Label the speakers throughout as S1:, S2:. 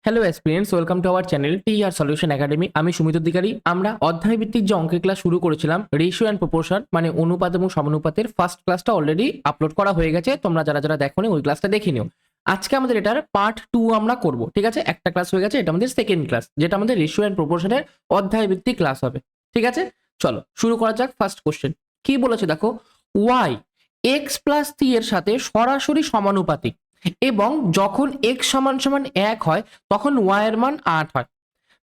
S1: Hello experience, welcome to our channel T R solution academy. আমি সুমিত অধিকারী। আমরা অধ্যায় ভিত্তিক যে অঙ্কের ক্লাস শুরু করেছিলাম, রেশিও অ্যান্ড প্রপোর্শন মানে অনুপাত এবং সমানুপাতের ফার্স্ট ক্লাসটা অলরেডি আপলোড করা হয়ে গেছে। তোমরা যারা যারা দেখোনি ওই ক্লাসটা দেখে নিও। আজকে আমাদের এটার পার্ট 2 আমরা করব। ঠিক আছে, একটা ক্লাস হয়ে গেছে, এটা আমাদের সেকেন্ড ক্লাস, যেটা আমাদের রেশিও অ্যান্ড প্রপোর্শনের অধ্যায় ভিত্তিক ক্লাস হবে। ঠিক আছে, চলো শুরু করা যাক। ফার্স্ট কোশ্চেন কি বলেছে দেখো, ওয়াই এক্স প্লাস থ্রি এর সাথে সরাসরি সমানুপাতিক এবং যখন x সমান সমান 1 হয় তখন y এর মান 8 হয়।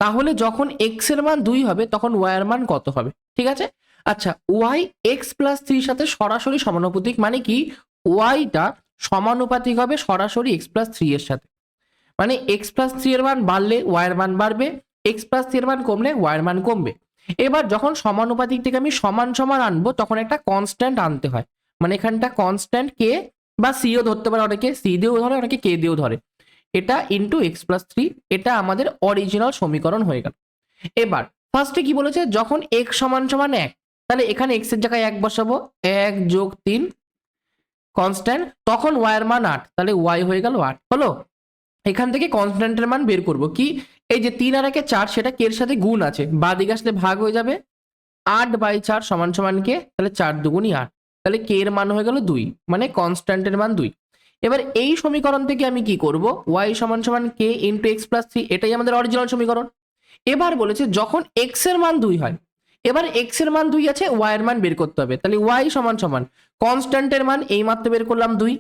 S1: তাহলে যখন x এর মান 2 হবে তখন y এর মান কত হবে? ঠিক আছে, আচ্ছা y x প্লাস 3 এর সাথে সরাসরি সমানুপাতিক মানে কি, y টা সমানুপাতিক হবে সরাসরি x প্লাস 3 এর সাথে। মানে x প্লাস 3 এর মান বাড়লে y এর মান বাড়বে, x প্লাস 3 এর মান কমলে y এর মান কমবে। এবার যখন সমানুপাতিক থেকে আমি সমান সমান আনবো তখন একটা কনস্ট্যান্ট আনতে হয়। মানে এখানটা কনস্ট্যান্ট কে বা সিও ধরতে পারে, অনেকে সি দিয়েও ধরে, অনেকে কে দিয়েও ধরে। এটা ইন্টু এক্স প্লাস থ্রি, এটা আমাদের অরিজিনাল সমীকরণ হয়ে গেল। এবার ফার্স্টে কি বলেছে, যখন এক্স সমান সমান 1, তাহলে এখানে এক্স এর জায়গায় 1 বসাবো, 1 যোগ 3 কনস্ট্যান্ট, তখন ওয়াই এর মান 8, তাহলে ওয়াই হয়ে গেল 8 হলো। এখান থেকে কনস্ট্যান্টের মান বের করব কি, এই যে 3 আর 1 4, সেটা কে এর সাথে গুণ আছে, বাঁ দিকে আসলে ভাগ হয়ে যাবে। 8/4 সমান সমান কে, তাহলে 4 দুগুণই 8, তাহলে কে এর মান হয়ে গেল 2, মানে কনস্ট্যান্টের মান 2। এবার এই সমীকরণ থেকে আমি কি করব, y সমান সমান কে ইন্টু এক্স প্লাস থ্রি, এটাই আমাদের অরিজিনাল সমীকরণ। এবার বলেছে যখন x এর মান 2 হয়, এবার x এর মান 2 আছে, y এর মান বের করতে হবে। তাহলে y সমান সমান কনস্ট্যান্টের মান এই মাত্র বের করলাম 2,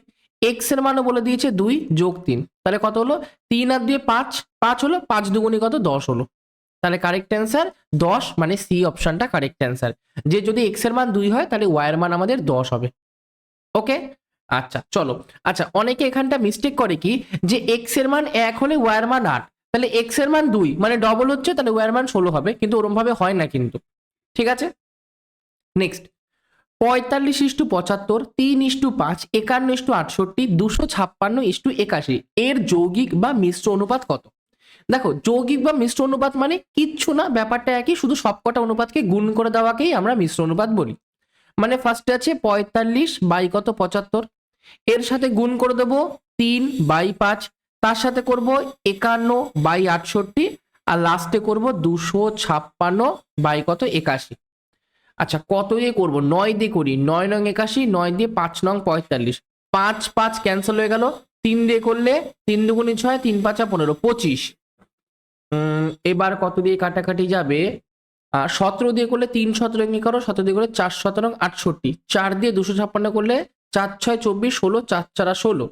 S1: x এর মানও বলে দিয়েছে 2 যোগ 3, তাহলে কত হলো, 3 আর 2 5, 5 হলো, 5 দুগুণী কত, 10 হলো। তাহলে কারেক্ট অ্যান্সার 10, মানে সি অপশনটা কারেক্ট অ্যান্সার। যে যদি x এর মান 2 হয় তাহলে y এর মান আমাদের 10 হবে। ওকে, আচ্ছা চলো। আচ্ছা অনেকে এখানটা মিস্টেক করে কি, যে x এর মান 1 হলে y এর মান 8, তাহলে x এর মান 2 মানে ডবল হচ্ছে, তাহলে y এর মান 16 হবে, কিন্তু ওরকম ভাবে হয় না কিন্তু। ঠিক আছে, নেক্সট 45:75, 3:5, 51:68, 256:81 এর যৌগিক বা মিশ্র অনুপাত কত? দেখো যৌগিক বা মিশ্র অনুপাত মানে কিচ্ছু না, ব্যাপারটা একই, শুধু সবকটা অনুপাতকে গুণ করে দেওয়াকেই আমরা মিশ্র অনুপাত বলি। মানে ফার্স্টে আছে 45 বাই কত 75, এর সাথে গুণ করে দেবো 3/5, তার সাথে করব 51/68, আর লাস্টে করব 256 বাই কত 81। আচ্ছা কত দিয়ে করবো, 9 দিয়ে করি, 9 নং 81, 9 দিয়ে 5 নং 45, 5 5 ক্যান্সেল হয়ে গেল, 3 দিয়ে করলে 3 দুগুণী 6, 3 5 15, 25। এবার কত দিয়ে কাটাকাটি যাবে, 17 দিয়ে করলে 3 17 এমনি করো, 17 দিয়ে করলে 4 17 68, 4 দিয়ে 256 করলে 4 6 24, 16, 4 4 16,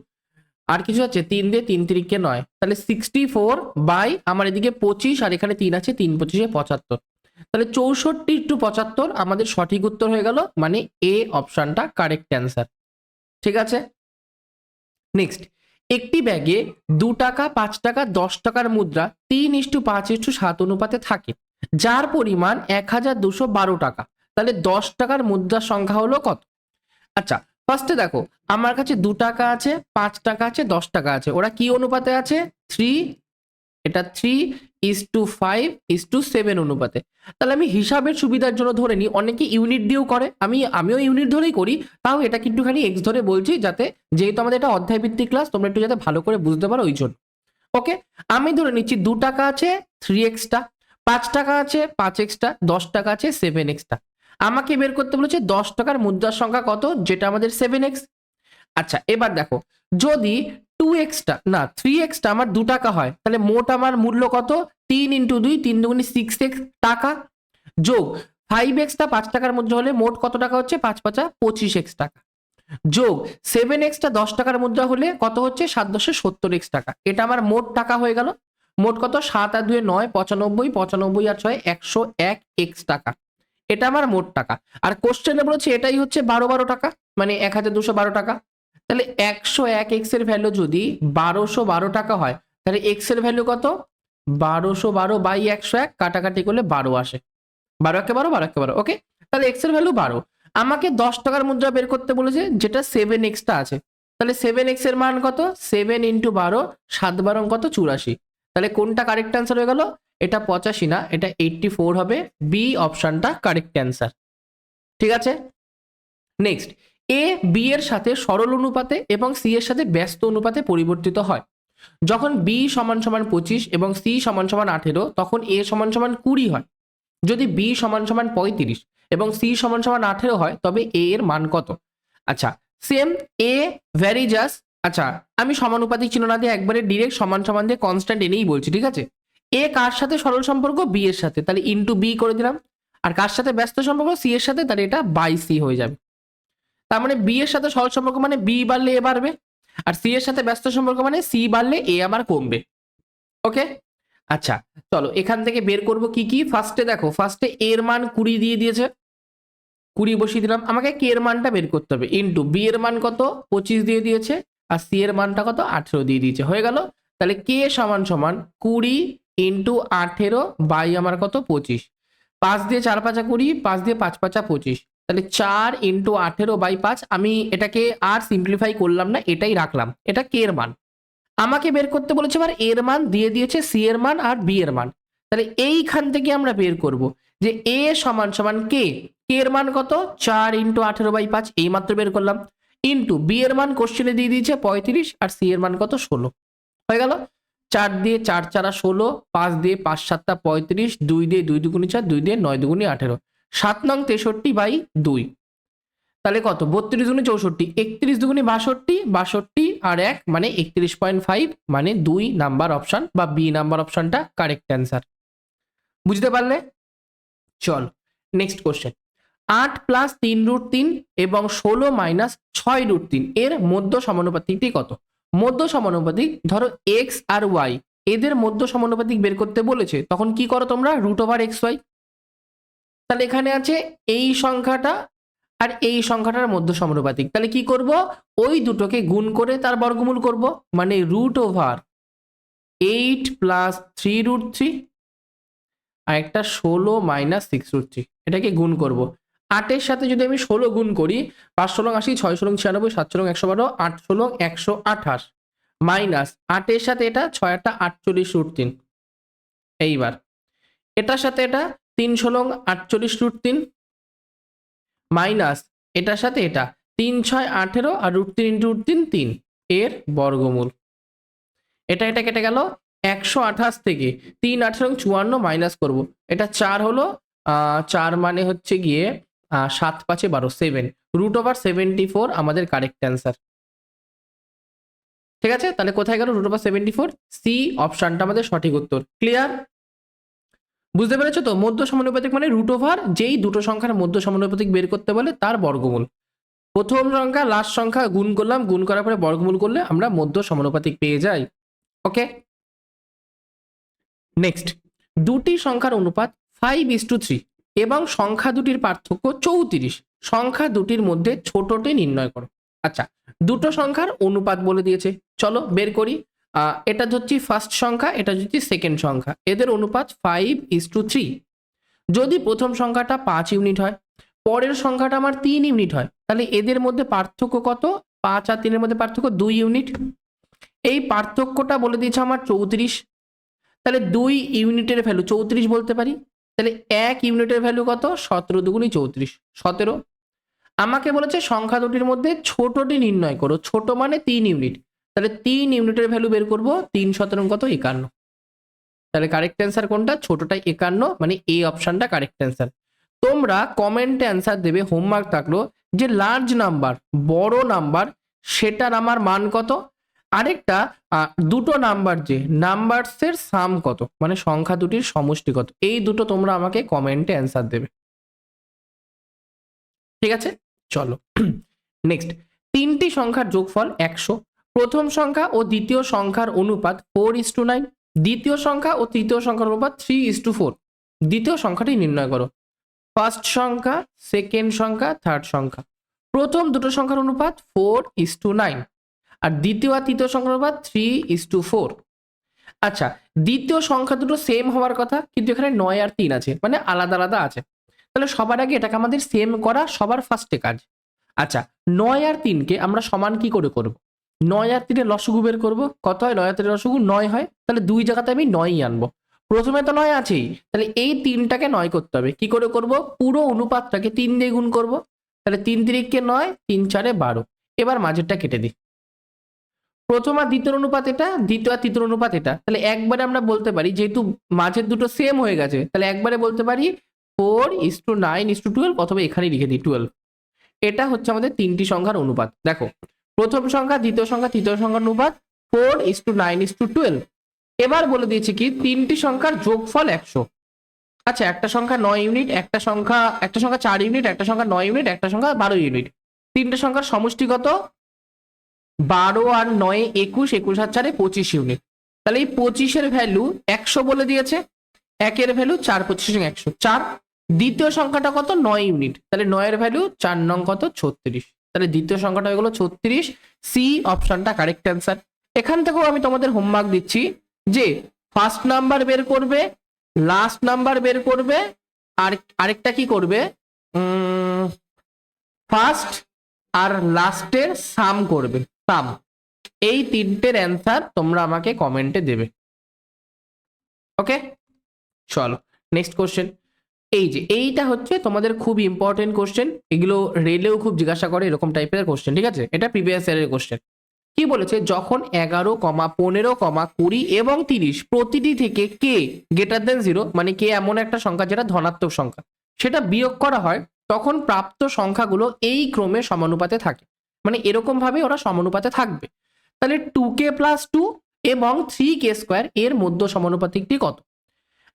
S1: আর কিছু আছে, 3 দিয়ে 3 3 9, তাহলে 64 বাই আমার এদিকে 25, আর এখানে 3 আছে, 3 25 75, তাহলে 64:75 আমাদের সঠিক উত্তর হয়ে গেল, মানে এ অপশনটা কারেক্ট অ্যান্সার। ঠিক আছে, নেক্সট একটি ব্যাগে 2 টাকা 5 টাকা 10 টাকার মুদ্রা 3:5:7 অনুপাতে থাকে, যার পরিমাণ 1212 টাকা, তাহলে 10 টাকার মুদ্রার সংখ্যা হলো কত? আচ্ছা ফার্স্টে দেখো, আমার কাছে 2 টাকা আছে, 5 টাকা আছে, 10 টাকা আছে, ওরা কি অনুপাতে আছে, 3, এটা 3:5:7 অনুপাতে। তাহলে আমি হিসাবের সুবিধার জন্য ধরে নিই, অনেকে ইউনিট দিয়েও করে, আমিও ইউনিট ধরেই করি, তাও এটা কিন্তু খালি এক্স ধরে বলছি, যাতে যেহেতু আমাদের এটা অধ্যায় ভিত্তিক ক্লাস, তোমরা একটু যাতে ভালো করে বুঝতে পারো ওই জন্য। ওকে, আমি ধরে নিচ্ছি 2 টাকা আছে 3x, 5 টাকা আছে 5x, 10 টাকা আছে 7x। আমাকে বের করতে বলেছে 10 টাকার মুদ্রার সংখ্যা কত, যেটা আমাদের 7x। আচ্ছা এবার দেখো, যদি 2x না 3x আমার 2 টাকা হয়, তাহলে মোট আমার মূল্য কত, 3 × 2, 3 দুগুণে 6x টাকা, যোগ 5x 5 টাকার মধ্যে হলে মোট কত টাকা হচ্ছে, 5 5 25x টাকা, যোগ 7x 10 টাকার মুদ্রা হলে কত হচ্ছে, 7 × 10 = 70x টাকা। এটা আমার মোট টাকা হয়ে গেল। মোট কত, 7 আর 2 9, 95, 95 আর 6 101x টাকা, এটা আমার মোট টাকা। আর কোশ্চেনে বলেছে এটাই হচ্ছে 12 টাকা, মানে 1212 টাকা। তাহলে 101x এর ভ্যালু যদি 1212 টাকা হয়, তাহলে x এর ভ্যালু কত, 1212 বাই 101, কাটাকাটি করলে 12 আসে, 12 একে 12, 12 একে 12। ওকে, তাহলে x এর ভ্যালু 12। আমাকে 10 টাকার মুদ্রা বের করতে বলেছে, যেটা 7x টা আছে, তাহলে 7x এর মান কত, 7 × 12, 7 12 কত, 84। তাহলে কোনটা কারেক্ট অ্যান্সার হয়ে গেল, এটা 85 না, এটা 84 হবে, বি অপশনটা কারেক্ট অ্যান্সার। ঠিক আছে, নেক্সট এ বি এর সাথে সরল অনুপাতে এবং সি এর সাথে ব্যস্ত অনুপাতে পরিবর্তিত হয়। যখন বি সমান সমান 25 এবং সি সমান সমান 18 তখন এ সমান সমান 20 হয়। যদি বি সমান সমান 35 এবং সি সমান সমান 18 হয় তবে এ এর মান কত? আচ্ছা, সেম এ ভ্যারি জাস্ট। আচ্ছা, আমি সমানুপাতিক চিহ্ন না দিয়ে একবারে ডিরেক্ট সমান সমান দিয়ে কনস্ট্যান্ট এনেই বলছি, ঠিক আছে? এ কার সাথে সরল সম্পর্ক? বি এর সাথে, তাহলে ইন্টু বি করে দিলাম। আর কার সাথে ব্যস্ত সম্পর্ক? সি এর সাথে, তাহলে এটা বাই সি হয়ে যাবে। তার মানে বি এর সাথে সরল সম্পর্ক মানে বি বাড়লে এ বাড়বে, আর সি এর সাথে ব্যস্ত সম্পর্ক মানে সি বাড়লে এ আমার কমবে। ওকে, আচ্ছা চলো এখান থেকে বের করব কি কি। ফার্স্টে দেখো, ফার্স্টে এর মান 20 দিয়ে দিয়েছে, 20 বসিয়ে দিলাম। আমাকে কে এর মানটা বের করতে হবে, ইন্টু বি এর মান কত 25 দিয়ে দিয়েছে, আর সি এর মানটা কত 18 দিয়ে দিয়েছে, হয়ে গেল। তাহলে কে সমান সমান 20 ইন্টু 18 বাই আমার কত 25, 5 দিয়ে 4 5 20, 5 দিয়ে 5 5 25, তাহলে 4 ইন্টু 18 বাই 5। আমি এটাকে আর সিম্পলিফাই করলাম না, এটাই রাখলাম, এটা কে এর মান। আমাকে বের করতে বলেছে এবার এর মান দিয়ে দিয়েছে, সি এর মান আর বি এর মান। তাহলে এইখান থেকে আমরা বের করব যে এ সমান সমান কে এর মান কত 4 ইন্টু 18 বাই 5, এই মাত্র বের করলাম, ইন্টু বি এর মান কোশ্চেনে দিয়ে দিয়েছে 35 আর সি এর মান কত 16, হয়ে গেল। 4 দিয়ে 4 4 16, 5 দিয়ে 5 7 35, 2 দিয়ে 2 দুগুণে 4, 2 দিয়ে 9 দুগুণে 18, 7 নং 63 বাই 2, তাহলে কত 32 দুগুণে 64, 31 দুগুণে 62, 62 আর 1 মানে 31.5, মানে 2 নাম্বার অপশন বা বি নাম্বার অপশনটা কারেক্ট অ্যান্সার। বুঝতে পারলে? চল নেক্সট কোশ্চেন। 8 প্লাস 3√3 এবং 16 মাইনাস 6√3 এর মধ্য সমানুপাতিকটি কত? মধ্য সমানুপাতিক ধরো এক্স আর ওয়াই, এদের মধ্য সমানুপাতিক বের করতে বলেছে, তখন কি করো তোমরা √(xy)। তাহলে এখানে আছে এই সংখ্যাটা আর এই সংখ্যাটার মধ্য সমানুপাতিক, তাহলে কি করব ওই দুটোকে গুণ করে তার বর্গমূল করব, মানে √8 প্লাস 3√3 আর একটা 16 মাইনাস 6√3, এটাকে গুণ করব। 8 এর সাথে যদি আমি 16 গুণ করি, 5 16 80, 6 16 96, 7 16 112, 8 16 128, মাইনাস 8 এর সাথে এটা 6 8 48√3, এইবার এটার সাথে এটা 3 16 48√3, মাইনাস এটার সাথে এটা 3 6 18 আর √3 ইন্টু √3 3, এর বর্গমূল। এটা এটা কেটে গেল, 128 থেকে 3 18 54 মাইনাস করব, এটা 4 হলো, 4 মানে হচ্ছে গিয়ে 7 5 12 7, √74 আমাদের কারেক্ট অ্যান্সার। ঠিক আছে, তাহলে কোথায় গেল √74? সি অপশনটা আমাদের সঠিক উত্তর। ক্লিয়ার? বুঝতে পেরেছো তো? মধ্য সমানুপাতিক মানে √ যেই দুটো সংখ্যার মধ্য সমানুপাতিক বের করতে বলে তার বর্গমূল। প্রথম সংখ্যা লাস্ট সংখ্যা গুণ করলাম, গুণ করার পরে বর্গমূল করলে আমরা মধ্য সমানুপাতিক পেয়ে যাই। ওকে, নেক্সট। দুটি সংখ্যার অনুপাত 5:3 এবং সংখ্যা দুটির পার্থক্য 34, সংখ্যা দুটির মধ্যে ছোটটি নির্ণয় করো। আচ্ছা, দুটো সংখ্যার অনুপাত বলে দিয়েছে, চলো বের করি। এটা হচ্ছে ফার্স্ট সংখ্যা, এটা হচ্ছে সেকেন্ড সংখ্যা, এদের অনুপাত 5:3। যদি প্রথম সংখ্যাটা 5 ইউনিট হয়, পরের সংখ্যাটা আমার 3 ইউনিট হয়, তাহলে এদের মধ্যে পার্থক্য কত? 5 আর 3 এর মধ্যে পার্থক্য 2 ইউনিট। এই পার্থক্যটা বলে দিয়েছে আমার 34, তাহলে 2 ইউনিটের ভ্যালু 34 বলতে পারি। তাহলে 1 ইউনিটের ভ্যালু কত? 17 দুগুণে 34, 17। আমাকে বলেছে সংখ্যা দুটির মধ্যে ছোটটি নির্ণয় করো, ছোট মানে 3 ইউনিট, তাহলে 3 ইউনিটের ভ্যালু বের করব, 3 17 কত? 51। তাহলে কারেক্ট অ্যান্সার কোনটা? ছোটটা 51, মানে এ অপশনটা কারেক্ট অ্যান্সার। তোমরা কমেন্টে অ্যান্সার দেবে, হোমওয়ার্ক থাকলো, যে লার্জ নাম্বার বড় নাম্বার সেটার আমার মান কত, আরেকটা দুটো নাম্বার যে নাম্বারসের সাম কত, মানে সংখ্যা দুটির সমষ্টি কত, এই দুটো তোমরা আমাকে কমেন্টে অ্যান্সার দেবে। ঠিক আছে, চলো নেক্সট। তিনটি সংখ্যার যোগফল 100, প্রথম সংখ্যা ও দ্বিতীয় সংখ্যার অনুপাত 4:9, দ্বিতীয় সংখ্যা ও তৃতীয় সংখ্যার অনুপাত 3:4, দ্বিতীয় সংখ্যাটি নির্ণয় করো। ফার্স্ট সংখ্যা, সেকেন্ড সংখ্যা, থার্ড সংখ্যা, প্রথম দুটো সংখ্যার অনুপাত 4:9 আর দ্বিতীয় আর তৃতীয় সংখ্যার অনুপাত 3:4। আচ্ছা, দ্বিতীয় সংখ্যা দুটো সেম হওয়ার কথা, কিন্তু এখানে 9 আর 3 আছে, মানে আলাদা আলাদা আছে। তাহলে সবার আগে এটাকে আমাদের সেম করা সবার ফার্স্টে কাজ। আচ্ছা, 9 আর 3কে আমরা সমান কি করে করব? 9 আর 3 এর লসগু বের করব, কত হয়? 9 আর 3 এর লসগু 9 হয়, তাহলে দুই জায়গাতে আমি 9ই আনবো। প্রথমে তো 9 আছেই, তাহলে এই 3টাকে 9 করতে হবে। কি করে করব? পুরো অনুপাতটাকে 3 দিয়ে গুণ করব, তাহলে 3 3 কে 9, 3 4 12। এবার মাঝেরটা কেটে দিই। প্রথম আর দ্বিতীয় অনুপাত এটা, দ্বিতীয় আর তৃতীয় অনুপাত এটা, তাহলে একবারে আমরা বলতে পারি যেহেতু মাঝের দুটো সেম হয়ে গেছে, তাহলে একবারে বলতে পারি 4:9:12, অথবা এখানে লিখে দিই 12। এটা হচ্ছে আমাদের তিনটি সংখ্যার অনুপাত। দেখো প্রথম সংখ্যা, দ্বিতীয় সংখ্যা, তৃতীয় সংখ্যার অনুপাত 4:9:12। এবার বলে দিয়েছি কি তিনটি সংখ্যার যোগফল 100। আচ্ছা, একটা সংখ্যা 9 ইউনিট, একটা সংখ্যা 4 ইউনিট, একটা সংখ্যা 9 ইউনিট, একটা সংখ্যা 12 ইউনিট। তিনটে সংখ্যার সমষ্টি কত? 12 আর 9 21, 21 আর 4 25 ইউনিট। তাহলে এই 25-এর ভ্যালু 100 বলে দিয়েছে, একের ভ্যালু 4 25 100 4। দ্বিতীয় সংখ্যাটা কত? 9 ইউনিট, তাহলে 9 এর ভ্যালু 4 নং কত? 36। তাহলে দ্বিতীয় সংখ্যাটা হয়ে গেল 36। সি অপশনটা কারেক্ট অ্যান্সার। এখান থেকেও আমি তোমাদের হোমওয়ার্ক দিচ্ছি যে ফার্স্ট নাম্বার বের করবে, লাস্ট নাম্বার বের করবে, আর আরেকটা কি করবে, ফার্স্ট আর লাস্টের সাম করবে, সাম। এই তিনটের অ্যান্সার তোমরা আমাকে কমেন্টে দেবে। ওকে, চলো নেক্সট কোশ্চেন। এই যে এইটা হচ্ছে তোমাদের খুব ইম্পর্টেন্ট কোশ্চেন, এগুলো রেলেও খুব জিজ্ঞাসা করে এরকম টাইপের কোশ্চেন, ঠিক আছে? এটা প্রিভিয়াস ইয়ারের কোশ্চেন। কি বলেছে? যখন 11, 15, 20 এবং 30 প্রতিটি থেকে কে গ্রেটার দেন 0, মানে কে এমন একটা সংখ্যা যেটা ধনাত্মক সংখ্যা, সেটা বিয়োগ করা হয়, তখন প্রাপ্ত সংখ্যাগুলো এই ক্রমে সমানুপাতে থাকে। মানে এরকম ভাবে ওরা সমানুপাতে থাকবে। তাহলে 2k + 2 এবং 3k² এর মধ্য সমানুপাতিকটি কত?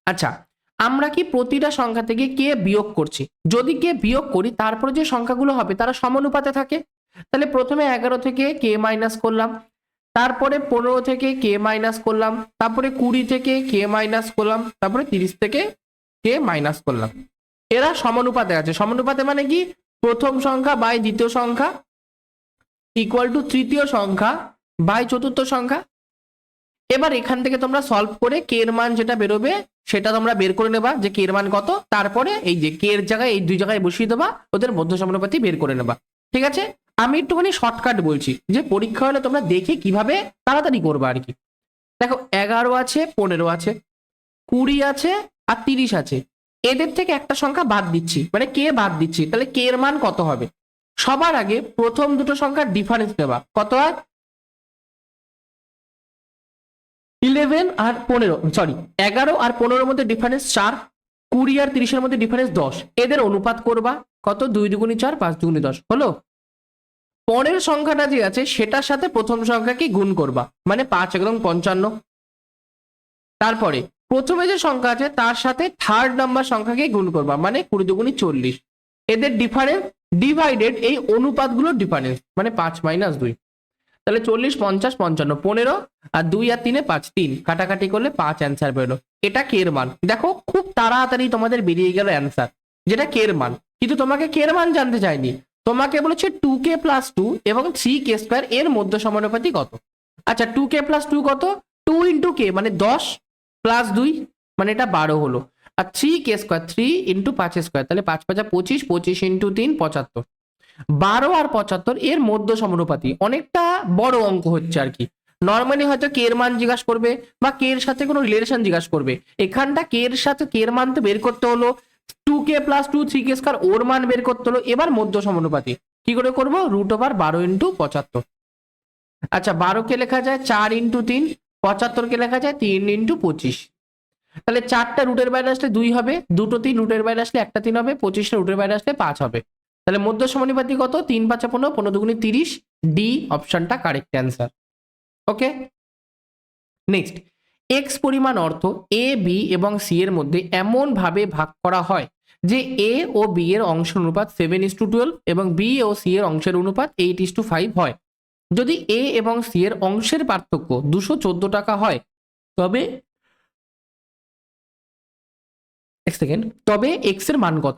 S1: আচ্ছা, আমরা কি প্রতিটা সংখ্যা থেকে কে বিয়োগ করছি? যদি কে বিয়োগ করি তারপরে যে সংখ্যাগুলো হবে তারা সমানুপাতে থাকে। তাহলে প্রথমে 11 থেকে কে মাইনাস করলাম, তারপরে 15 থেকে কে মাইনাস করলাম, তারপরে 20 থেকে কে মাইনাস করলাম, তারপরে 30 থেকে কে মাইনাস করলাম। এরা সমানুপাতে আছে। সমানুপাতে মানে কি? প্রথম সংখ্যা বাই দ্বিতীয় সংখ্যা ইকুয়াল টু তৃতীয় সংখ্যা বাই চতুর্থ সংখ্যা। এবার এখান থেকে তোমরা সলভ করে কে এর মান যেটা বেরোবে সেটা তোমরা বের করে নেবা যে কে এর মান কত, তারপরে এই যে কে এর জায়গায় এই দুই জায়গায় বসিয়ে দেবা, ওদের মধ্য সমানুপাতি বের করে নেবা। ঠিক আছে? আমি একটুখানি শর্টকাট বলছি যে পরীক্ষা হলে তোমরা দেখে কিভাবে তাড়াতাড়ি করবা আর কি। দেখো 11 আছে, 15 আছে, 20 আছে আর 30 আছে। এদের থেকে একটা সংখ্যা বাদ দিচ্ছি, মানে কে বাদ দিচ্ছি, তাহলে কে এর মান কত হবে? সবার আগে প্রথম দুটো সংখ্যার ডিফারেন্স নেবা। কত হয়? 11 আর 15, সরি 11 আর 15-এর মধ্যে ডিফারেন্স 4, 20 আর 30-এর মধ্যে ডিফারেন্স 10। এদের অনুপাত করবা। কত? 2 দুগুণি 4, 5 দুগুণি 10 হলো। পরের সংখ্যাটা যে আছে সেটার সাথে প্রথম সংখ্যাকে গুণ করবা, মানে 5 এবং 55। তারপরে প্রথমে যে সংখ্যা আছে তার সাথে থার্ড নাম্বার সংখ্যাকে গুণ করবা, মানে 20 দুগুণি 40। এদের ডিফারেন্স ডিভাইডেড এই অনুপাতগুলোর ডিফারেন্স, মানে 5 - 2। তাহলে 40, 50, 55, 15 আর 2 আর 3 5, 3 কাটাকাটি করলে 5 অ্যান্সার বেরোলো। এটা কে এর মান। দেখো খুব তাড়াতাড়ি তোমাদের বেরিয়ে গেল অ্যান্সার, যেটা কে এর মান। কিন্তু তোমাকে কে এর মান জানতে চাইনি, তোমাকে বলেছে 2k + 2 এবং 3k² এর মধ্য সমানুপাতি কত। আচ্ছা 2k + 2 কত? 2 × k মানে 10 + 2 মানে এটা 12 হলো। আর 3k² 3 × 5² তাহলে 5 × 5 = 25, 25 × 3 75। 12 আর 75 এর মধ্য সমানুপাতি। অনেকটা বড় অঙ্ক হচ্ছে আর কি। নর্মালি হয়তো কে এর মান জিজ্ঞাসা করবে বা কে এর সাথে কোনো রিলেশন জিজ্ঞাসা করবে। এখানটা কে এর সাথে কে এর মান তো বের করতে হলো, 2k + 2 3k² ওর মান বের করতে হলো। এবার মধ্য সমানুপাতি কি করে করব? √12 × 75। আচ্ছা 12 কে লেখা যায় 4 × 3, 75 কে লেখা যায় 3 × 25। তাহলে 4টা রুটের বাইরে আসলে 2 হবে, দুটো 3 রুটের বাইরে আসলে একটা 3 হবে, 25টা রুটের বাইরে আসলে 5 হবে। তাহলে মধ্য সমানুপাতি কত? 3 × 5 = 15, 15 দুগুণি 30। ডি অপশনটা কারেক্ট অ্যান্সার। ওকে, নেক্সট। এক্স পরিমাণ অর্থ এ, বি এবং সি এর মধ্যে এমন ভাবে ভাগ করা হয় যে এ ও বি এর অংশের অনুপাত 7:12 এবং বি ও সি এর অংশের অনুপাত 8:5 হয়। যদি এ এবং সি এর অংশের পার্থক্য 214 টাকা হয় তবে তবে এক্স এর মান কত?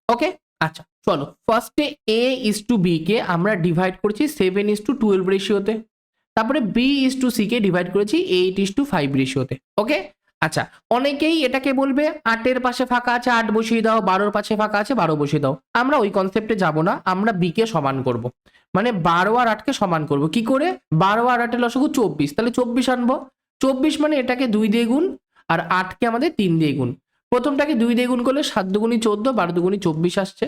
S1: ওকে, আচ্ছা চলো ফার্স্টে a:b কে আমরা ডিভাইড করেছি 7:12 রেশিওতে, তারপরে b:c কে ডিভাইড করেছি 8:5 রেশিওতে। ওকে, আচ্ছা অনেকেই এটাকে বলবে 8-এর পাশে ফাঁকা আছে 8 বসিয়ে দাও, 12-র পাশে ফাঁকা আছে 12 বসিয়ে দাও। আমরা ওই কনসেপ্টে যাব না, আমরা বি কে সমান করব, মানে 12 আর 8 কে সমান করব। কি করে? 12 আর 8 এর লসাগু 24, তাহলে 24 আনবো। 24 মানে এটাকে 2 দিয়ে গুণ আর 8 কে আমাদের 3 দিয়ে গুণ। প্রথমটাকে 2 দিয়ে গুণ করলে 7 দুগুণি 14, 12 দুগুণি 24 আসছে।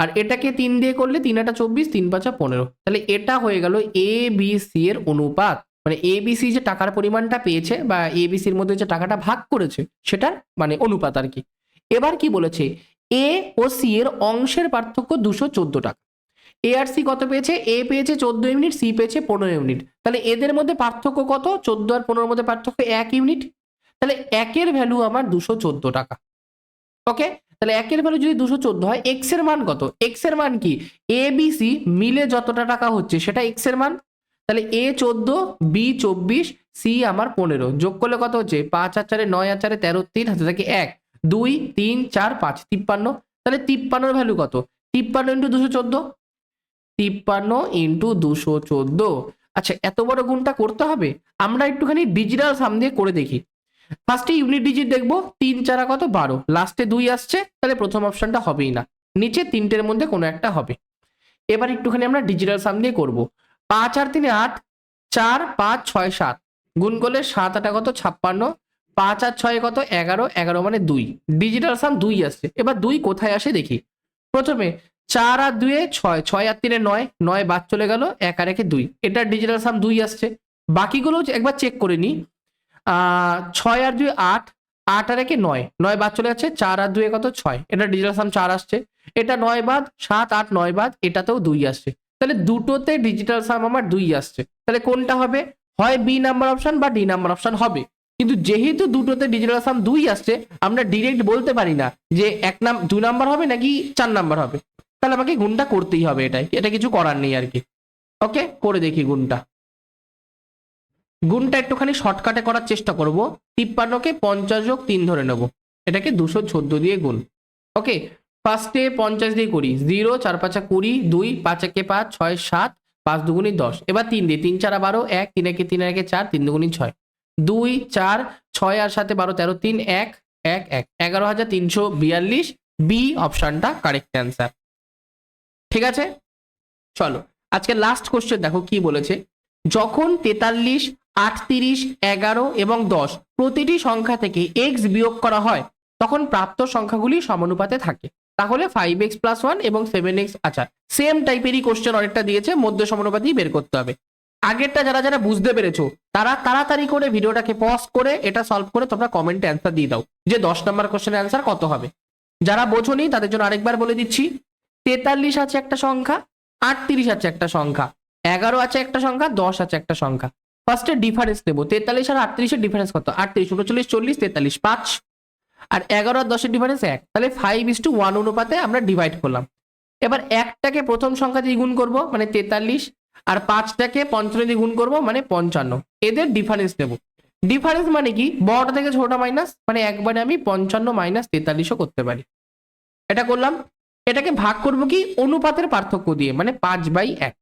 S1: আর এটাকে 3 দিয়ে করলে 3 × 8 = 24, 3 × 5 = 15। তাহলে এটা হয়ে গেল এ বি সি এর অনুপাত। মানে এবিসি যে টাকার পরিমাণটা পেয়েছে বা এবিসির মধ্যে যে টাকাটা ভাগ করেছে সেটার মানে অনুপাত আর কি। এবার কি বলেছে, এ ও সি এর অংশের পার্থক্য 214 টাকা। এ আর সি কত পেয়েছে, এ পেয়েছে 14 ইউনিট, সি পেয়েছে 15 ইউনিট। তাহলে এদের মধ্যে পার্থক্য কত, 14 আর 15 মধ্যে পার্থক্য 1 ইউনিট। তাহলে একের ভ্যালু আমার 214 টাকা। ওকে, তাহলে একের ভ্যালু যদি 214 হয়, এক্স এর মান কত, এক্স এর মান কি, এ বি সি মিলে যতটা টাকা হচ্ছে সেটা এক্স এর মান। তাহলে এ 14, বি 24, সি আমার 15, যোগ করলে কত হচ্ছে, 5 আর 4 9 আর 4 13, 3 হাতে থাকে 1 2 3 4 5 53। তাহলে 53 এর ভ্যালু কত, 53 ইন্টু 214, 53 ইন্টু 214। আচ্ছা, এত বড় গুণটা করতে হবে, আমরা একটুখানি ডিজিটাল সাম দিয়ে করে দেখি। ফার্স্টে ইউনিট ডিজিট দেখবো, 3 4 কত 12, লাস্টে 2 আসছে, তাহলে প্রথম অপশনটা হবেই না, নিচে তিনটের মধ্যে কোনো একটা হবে। এবার একটুখানি আমরা ডিজিটাল সাম দিয়ে করবো। 5 আর 3 8, 4 5 6 7, গুণ করলে 7 8 কত 56, 5 আর 6 কত 11, 11 মানে 2, ডিজিটাল সাম 2 আসছে। এবার 2 কোথায় আসে দেখি। প্রথমে 4 আর 2 6, 6 আর 3 9, 9 বাদ চলে গেল, 1 আর 1 2, এটা ডিজিটাল সাম 2 আসছে। বাকিগুলো একবার চেক করে নিই। 6 আর 2 8, 8 আর 1 9, 9 বাদ চলে যাচ্ছে, 4 আর 2 কত 6, এটা ডিজিটাল সাম 4 আসছে। এটা 9 বাদ, 7 8 9 বাদ, এটাতেও 2 আসছে। তাহলে দুটোতে ডিজিটাল সাম আমার 2 আসছে। তাহলে কোনটা হবে, হয় বি নাম্বার অপশন বা ডি নাম্বার অপশন হবে। কিন্তু যেহেতু দুটোতে ডিজিটাল সাম 2 আসছে, আমরা ডিরেক্ট বলতে পারি না যে 2 নাম্বার হবে নাকি 4 নাম্বার হবে। তাহলে আমাকে গুণটা করতেই হবে, এটা কিছু করার নেই আর কি। ওকে, করে দেখি গুণটা। গুণটা একটুখানি শর্টকাটে করার চেষ্টা করব। 53কে 50 যোগ 3 ধরে নেব, এটাকে 214 দিয়ে গুণ। ওকে, ফার্স্টে 50 দিয়ে করি, 0 4 5 20, 2 5 1 5 6 7, 5 2 10। এবার 3 দিয়ে, 3 4 12, 1 3 1 3 1 4, 3 2 6, 2 4 6 আর 7 12 13 3 1 1 1, 11,342। বি অপশনটা কারেক্ট অ্যান্সার। ঠিক আছে, চলো আজকে লাস্ট কোশ্চেন দেখো কি বলেছে। যখন 43 38 11 এবং 10 প্রতিটি সংখ্যা থেকে এক্স বিয়োগ করা হয়, তখন প্রাপ্ত সংখ্যাগুলি সমানুপাতে থাকে। তাহলে 5x + 1 এবং 7x, আচ্ছা সেম টাইপেরই কোশ্চেন অনেকটা দিয়েছে, মধ্য সমানুপাতই বের করতে হবে। আগেরটা যারা যারা বুঝতে পেরেছো তারা তাড়াতাড়ি করে ভিডিওটাকে পজ করে এটা সলভ করে তোমরা কমেন্টে অ্যান্সার দিয়ে দাও যে 10 নম্বর কোশ্চেনের অ্যান্সার কত হবে। যারা বোঝোনি তাদের জন্য আরেকবার বলে দিচ্ছি, 43 আছে একটা সংখ্যা, 38 আছে একটা সংখ্যা, 11 আছে একটা সংখ্যা, 10 আছে একটা সংখ্যা। ফার্স্টে ডিফারেন্স নেবো, 43 আর 38 এর ডিফারেন্স কত, 38 39 40 43 5, আর 11 আর 10 এর ডিফারেন্স 1, তাহলে 5:1 অনুপাতে আমরা ডিভাইড করলাম। এবার একটাকে প্রথম সংখ্যা দিয়ে গুণ করব মানে 43, আর 5টাকে 55 দিয়ে গুণ করব মানে 55, এদের ডিফারেন্স নেব। ডিফারেন্স মানে কি, বড়টা থেকে ছোটটা মাইনাস, মানে একবারে আমি 55 - 43ও করতে পারি। এটা করলাম। এটাকে ভাগ করব কি, অনুপাতের পার্থক্য দিয়ে, মানে 5/1।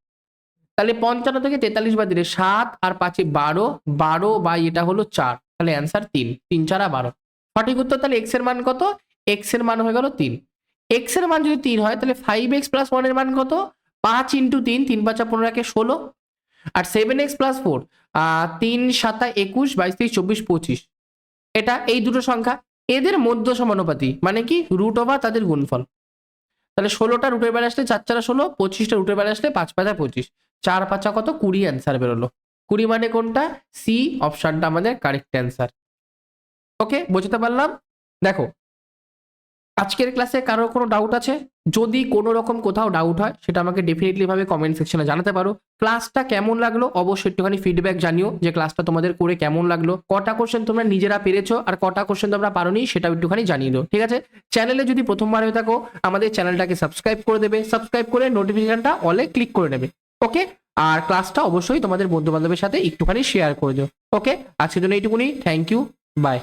S1: তাহলে 55 থেকে 43 বাদ দিলে 7 আর 5 12, 12 বাই এটা হলো 4, তাহলে অ্যান্সার 3, 3 4 12 সঠিক উত্তর। তাহলে এক্স এর মান কত, এক্স এর মান হয়ে গেল 3। এক্স এর মান যদি 3 হয়, তাহলে 5x + 1 এর মান কত, 5 × 3, 3 5 15 1 16, আর 7x + 4, 3 7 21 22 23 24 25। এটা এই দুটো সংখ্যা, এদের মধ্য সমানুপাতি, মানে কি √, তাদের গুণফল। তাহলে 16টা রুটের বাইরে আসলে 4 4 16, 25টা রুটের বাইরে আসলে 5 5 25, 4 5 কত 20 অ্যান্সার বেরোলো। 20 মানে কোনটা, সি অপশনটা আমাদের কারেক্ট অ্যান্সার। ওকে, বুঝতে পারলাম। দেখো আজকের ক্লাসে কারোর কোনো ডাউট আছে, যদি কোনো রকম কোথাও ডাউট হয় সেটা আমাকে ডেফিনেটলি ভাবে কমেন্ট সেকশনে জানাতে পারো। ক্লাসটা কেমন লাগলো অবশ্যই একটুখানি ফিডব্যাক জানিও, যে ক্লাসটা তোমাদের করে কেমন লাগলো, কটা কোশ্চেন তোমরা নিজেরা পেরেছো আর কটা কোশ্চেন তোমরা পারোনি সেটাও একটুখানি জানিয়ে দাও। ঠিক আছে, চ্যানেলে যদি প্রথমবার হয়ে থাকো আমাদের চ্যানেলটাকে সাবস্ক্রাইব করে দেবে, সাবস্ক্রাইব করে নোটিফিকেশনটা অলে ক্লিক করে নেবে। ওকে, আর ক্লাসটা অবশ্যই তোমাদের বন্ধু বান্ধবের সাথে একটুখানি শেয়ার করে দিও। ওকে, আজকের জন্য এইটুকুনি, থ্যাংক ইউ, বাই।